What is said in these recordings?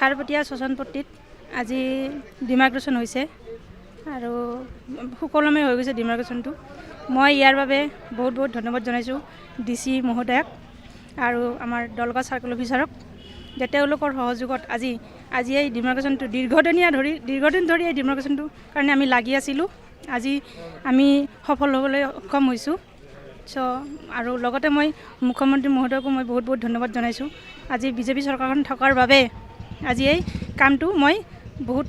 খাৰপটীয়া শ্মশানপট্টিত আজি ডিমাৰ্কেশ্যন হৈছে আৰু সুকলমে হৈ গৈছে ডিমাৰ্কেশ্যনটো। মই ইয়াৰ বাবে বহুত বহুত ধন্যবাদ জনাইছোঁ DC মহোদয়ক আৰু আমাৰ দলগা চাৰ্কেল অফিচাৰক, যে তেওঁলোকৰ সহযোগত আজি এই ডিমাৰ্কেশ্যনটো দীৰ্ঘদিন ধৰি এই ডিমাৰ্কেশ্যনটোৰ কাৰণে আমি লাগি আছিলোঁ। আজি আমি সফল হ'বলৈ সক্ষম হৈছোঁ। আৰু লগতে মই মুখ্যমন্ত্ৰী মহোদয়কো মই বহুত বহুত ধন্যবাদ জনাইছোঁ। আজি BJP চৰকাৰখন থকাৰ বাবে আজি এই কামটো মই বহুত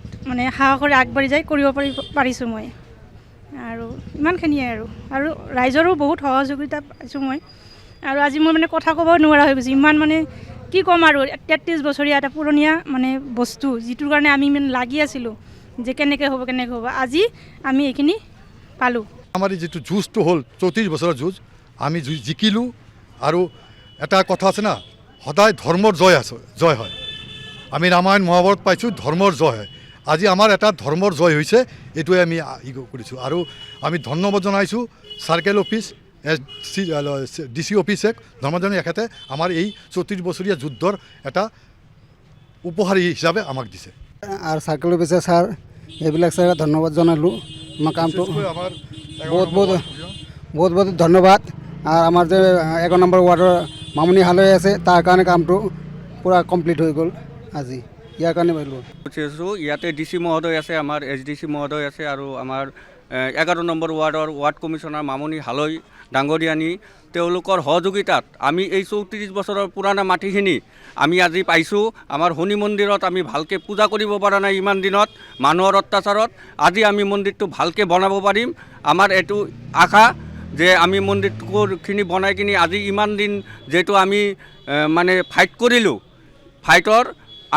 সাহস কৰি আগবাঢ়ি যাই কৰিব পাৰিছোঁ মই। আৰু ইমানখিনিয়ে আৰু ৰাইজৰো বহুত সহযোগিতা পাইছোঁ মই। আৰু আজি মই কথা ক'ব নোৱাৰা হৈ গৈছোঁ, ইমান কি ক'ম আৰু 33 বছৰীয়া এটা পুৰণীয়া বস্তু, যিটোৰ কাৰণে আমি লাগি আছিলোঁ যে কেনেকৈ হ'ব আজি আমি এইখিনি পালোঁ। আমাৰ যিটো যুঁজটো হ'ল 34 বছৰৰ যুঁজ, আমি জিকিলোঁ। আৰু এটা কথা আছে না, সদায় ধৰ্মৰ জয় হয়। আমি ৰামায়ণ মহাভাৰত পাইছোঁ, ধৰ্মৰ জয় হয়। আজি আমাৰ এটা ধৰ্মৰ জয় হৈছে, এইটোৱে আমি কৰিছোঁ। আৰু আমি ধন্যবাদ জনাইছোঁ চাৰ্কেল অফিচ DC অফিচক ধন্যবাদ জনাই, এখেতে আমাৰ এই 34 বছৰীয়া যুদ্ধৰ এটা উপহাৰ হিচাপে আমাক দিছে। আৰু চাৰ্কেল অফিচাৰ ছাৰ এইবিলাক ছাৰ ধন্যবাদ জনালোঁ। আমাৰ কামটো বহুত ধন্যবাদ। আৰু আমাৰ যে 11 নম্বৰ ৱাৰ্ডৰ মামনি হালৈ আছে, তাৰ কাৰণে কামটো পূৰা কমপ্লিট হৈ গ'ল আজি। ইয়াৰ কাৰণে ইয়াতে DC মহোদয় আছে, আমাৰ SDC মহোদয় আছে, আৰু আমাৰ 11 নম্বৰ ৱাৰ্ডৰ ৱাৰ্ড কমিশ্যনাৰ মামনি হালৈ ডাঙৰীয়ানী, তেওঁলোকৰ সহযোগিতাত আমি এই 34 বছৰৰ পুৰণা মাটিখিনি আমি আজি পাইছোঁ। আমাৰ শনি মন্দিৰত আমি ভালকৈ পূজা কৰিব পৰা নাই ইমান দিনত মানুহৰ অত্যাচাৰত। আজি আমি মন্দিৰটো ভালকৈ বনাব পাৰিম। আমাৰ এইটো আশা যে আমি মন্দিৰখিনি বনাই কিনি আজি ইমান দিন যিহেতু আমি ফাইট কৰিলোঁ, ফাইটৰ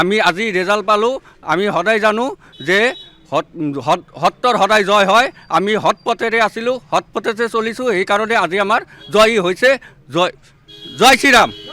আমি আজি ৰেজাল্ট পালোঁ। আমি সদায় জানো যে সত্যৰ সদায় জয় হয়। আমি সৎ পথেৰে আছিলোঁ, সৎ পথেৰে চলিছোঁ, সেইকাৰণে আজি আমাৰ জয়ী হৈছে। জয় শ্ৰীৰাম।